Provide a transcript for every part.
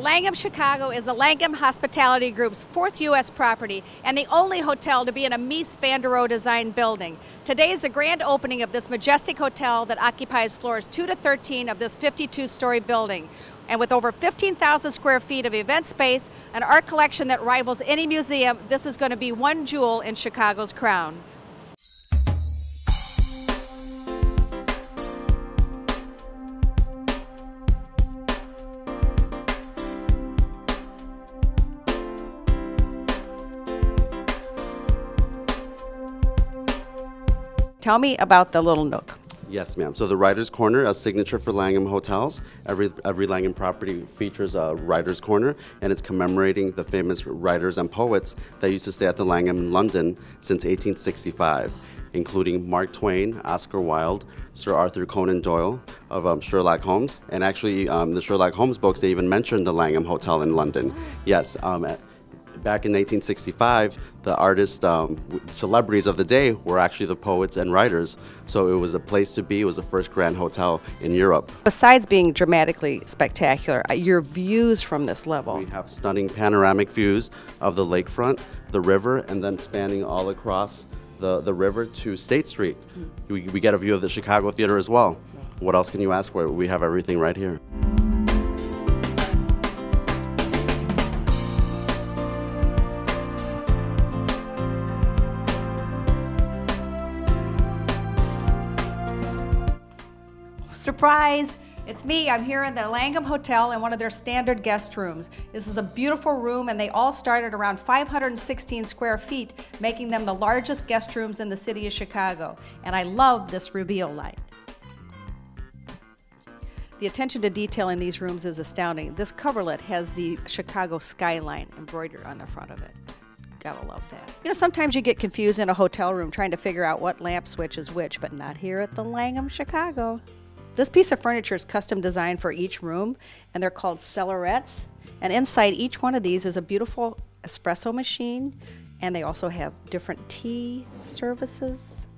Langham Chicago is the Langham Hospitality Group's 4th U.S. property and the only hotel to be in a Mies van der Rohe designed building. Today is the grand opening of this majestic hotel that occupies floors 2 to 13 of this 52-story building. And with over 15,000 square feet of event space, an art collection that rivals any museum, this is going to be one jewel in Chicago's crown. Tell me about the little nook. Yes, ma'am. So the Writer's Corner, a signature for Langham hotels. Every Langham property features a Writer's Corner, and it's commemorating the famous writers and poets that used to stay at the Langham in London since 1865, including Mark Twain, Oscar Wilde, Sir Arthur Conan Doyle of Sherlock Holmes, and actually the Sherlock Holmes books, they even mentioned the Langham Hotel in London. Yes. Back in 1865, the artists, celebrities of the day were actually the poets and writers. So it was a place to be. It was the first grand hotel in Europe. Besides being dramatically spectacular, your views from this level. We have stunning panoramic views of the lakefront, the river, and then spanning all across the river to State Street. We get a view of the Chicago Theater as well. What else can you ask for? We have everything right here. Surprise! It's me. I'm here in the Langham Hotel in one of their standard guest rooms. This is a beautiful room, and they all start at around 516 square feet, making them the largest guest rooms in the city of Chicago. And I love this reveal light. The attention to detail in these rooms is astounding. This coverlet has the Chicago skyline embroidered on the front of it. Gotta love that. You know, sometimes you get confused in a hotel room trying to figure out what lamp switch is which, but not here at the Langham Chicago. This piece of furniture is custom designed for each room, and they're called cellarettes. And inside each one of these is a beautiful espresso machine, and they also have different tea services,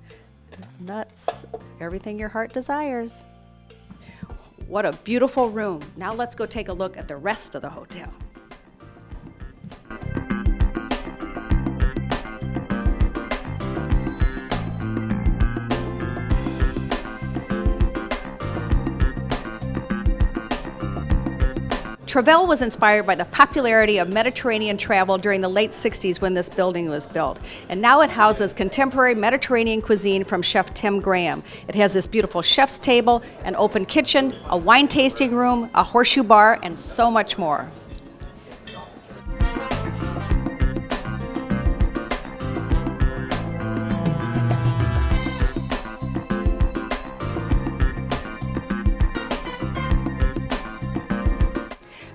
nuts, everything your heart desires. What a beautiful room. Now let's go take a look at the rest of the hotel. Travel was inspired by the popularity of Mediterranean travel during the late 60s when this building was built. And now it houses contemporary Mediterranean cuisine from Chef Tim Graham. It has this beautiful chef's table, an open kitchen, a wine tasting room, a horseshoe bar, and so much more.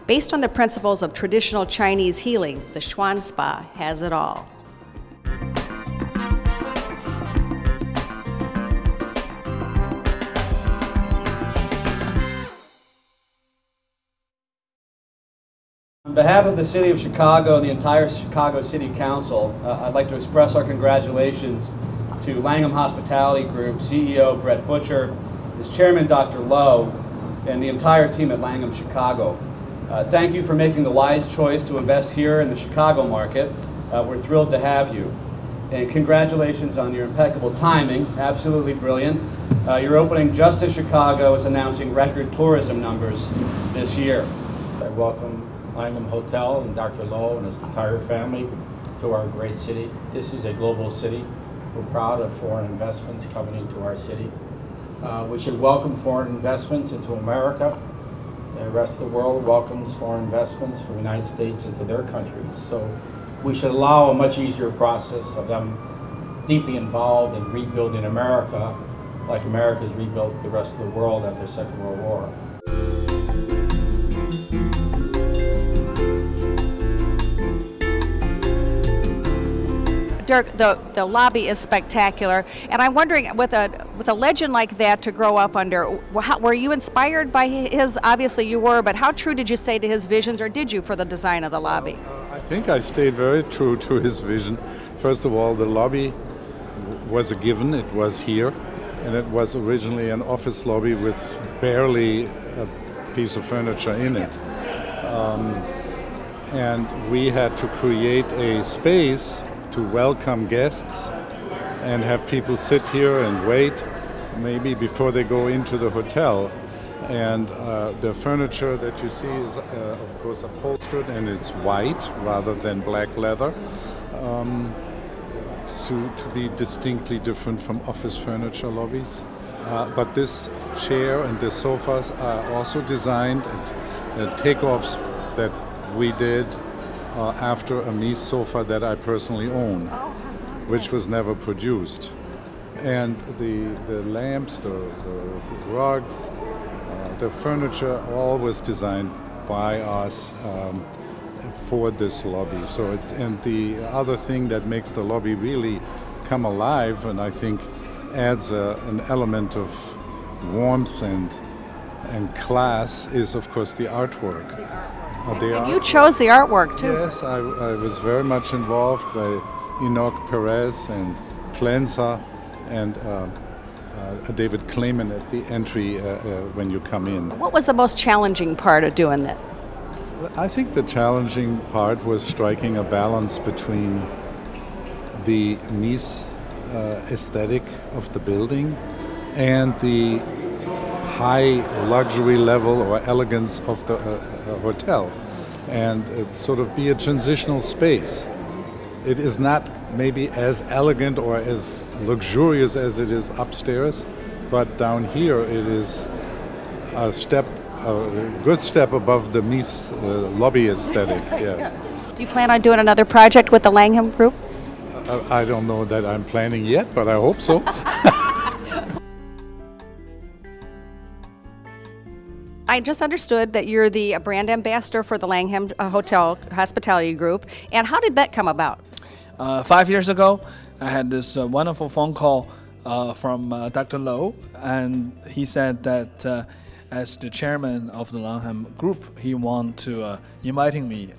Based on the principles of traditional Chinese healing, the Xuan Spa has it all. On behalf of the City of Chicago and the entire Chicago City Council, I'd like to express our congratulations to Langham Hospitality Group CEO Brett Butcher, his chairman Dr. Lowe, and the entire team at Langham Chicago. Thank you for making the wise choice to invest here in the Chicago market. We're thrilled to have you. And congratulations on your impeccable timing, absolutely brilliant. Your opening just as Chicago is announcing record tourism numbers this year. I welcome Langham Hotel and Dr. Lowe and his entire family to our great city. This is a global city. We're proud of foreign investments coming into our city. We should welcome foreign investments into America. The rest of the world welcomes foreign investments from the United States into their countries. So we should allow a much easier process of them deeply involved in rebuilding America like America's rebuilt the rest of the world after the Second World War. Dirk, the lobby is spectacular, and I'm wondering, with a legend like that to grow up under, were you inspired by his? Obviously you were, but how true did you stay to his visions, or did you, for the design of the lobby? I think I stayed very true to his vision. First of all, the lobby was a given. It was here, and it was originally an office lobby with barely a piece of furniture in it. And we had to create a space to welcome guests and have people sit here and wait, maybe before they go into the hotel. And the furniture that you see is, of course, upholstered, and it's white rather than black leather, to be distinctly different from office furniture lobbies. But this chair and the sofas are also designed at takeoffs that we did after a Mies sofa that I personally own, which was never produced. And the lamps, the rugs, the furniture, all was designed by us for this lobby. So, and the other thing that makes the lobby really come alive, and I think adds an element of warmth and class, is of course the artwork. And you chose the artwork too. Yes, I was very much involved by Enoch Perez and Plenza and David Clayman at the entry when you come in. What was the most challenging part of doing that? I think the challenging part was striking a balance between the Mies aesthetic of the building and the high luxury level or elegance of the hotel, and sort of be a transitional space. It is not maybe as elegant or as luxurious as it is upstairs, but down here it is a good step above the Mies lobby aesthetic. Yes. Do you plan on doing another project with the Langham group? I don't know that I'm planning yet, but I hope so. I just understood that you're the brand ambassador for the Langham Hotel Hospitality Group. And how did that come about? 5 years ago, I had this wonderful phone call from Dr. Lowe, and he said that as the chairman of the Langham Group, he wanted to inviting me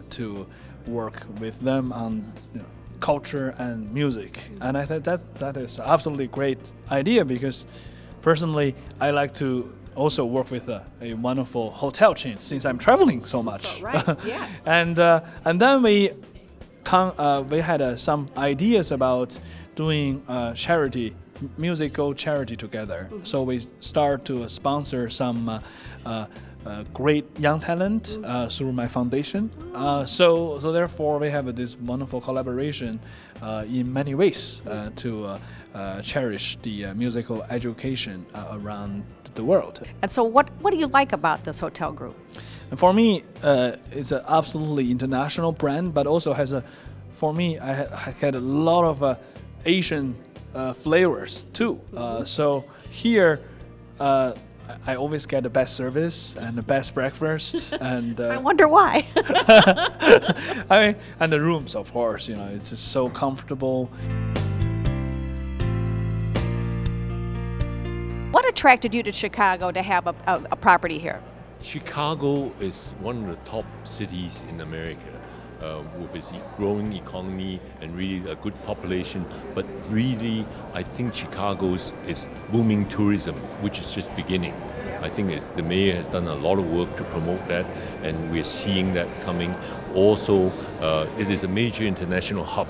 to work with them on culture and music. And I thought that is absolutely great idea, because personally I like to also work with a wonderful hotel chain since I'm traveling so much. Right. Yeah. and then we had some ideas about doing charity, musical charity together. Mm-hmm. So we start to sponsor some great young talent through my foundation. So therefore we have this wonderful collaboration in many ways to cherish the musical education around the world. And so what do you like about this hotel group? And for me, it's an absolutely international brand, but also has for me, I had a lot of Asian flavors too. So here, I always get the best service and the best breakfast, and I wonder why. I mean, and the rooms, of course, it's just so comfortable. What attracted you to Chicago to have a property here? Chicago is one of the top cities in America. With its growing economy and really a good population, but really I think Chicago's is booming tourism, which is just beginning. I think the mayor has done a lot of work to promote that, and we're seeing that coming. Also, it is a major international hub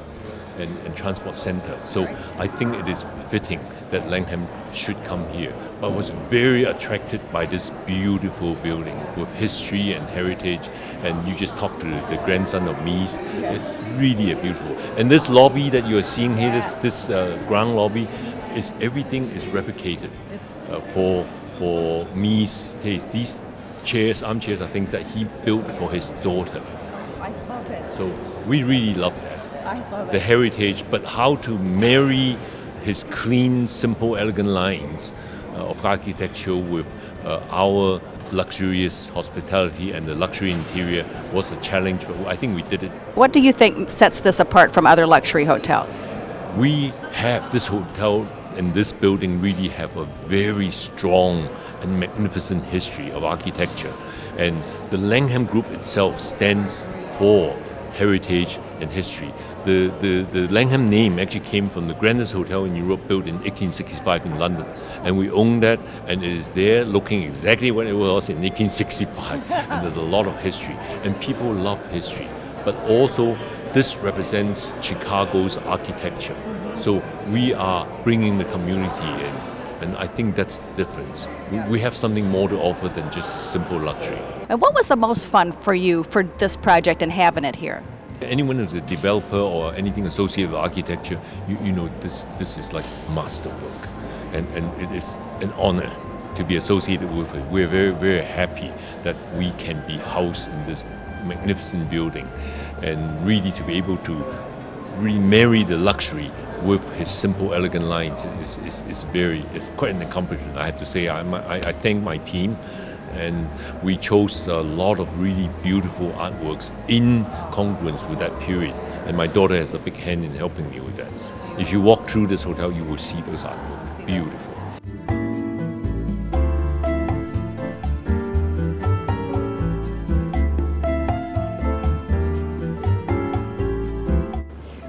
and transport center, so I think it is fitting that Langham should come here. But I was very attracted by this beautiful building with history and heritage, and you just talked to the grandson of Mies. It's really a beautiful. And this lobby that you are seeing here, this ground lobby, everything is replicated for Mies' taste. These chairs, armchairs, are things that he built for his daughter. I love it. So we really love that. I love the heritage, but how to marry his clean, simple, elegant lines of architecture with our luxurious hospitality and the luxury interior was a challenge, but I think we did it. What do you think sets this apart from other luxury hotels? We have this hotel and this building really have a very strong and magnificent history of architecture, and the Langham Group itself stands for heritage and history. The Langham name actually came from the grandest hotel in Europe, built in 1865 in London. And we own that, and it is there looking exactly what it was in 1865. And there's a lot of history, and people love history. But also, this represents Chicago's architecture. So we are bringing the community in, and I think that's the difference. We have something more to offer than just simple luxury. And what was the most fun for you for this project and having it here? Anyone who's a developer or anything associated with architecture, you know this is like masterwork, and it is an honor to be associated with it. We're very, very happy that we can be housed in this magnificent building, and really to be able to really marry the luxury with his simple, elegant lines is quite an accomplishment. I have to say, I thank my team, and we chose a lot of really beautiful artworks in congruence with that period. And my daughter has a big hand in helping me with that. If you walk through this hotel, you will see those artworks. Beautiful.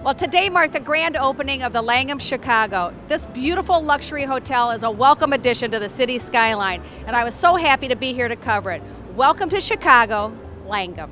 Well, today marked the grand opening of the Langham Chicago. This beautiful luxury hotel is a welcome addition to the city skyline, and I was so happy to be here to cover it. Welcome to Chicago, Langham.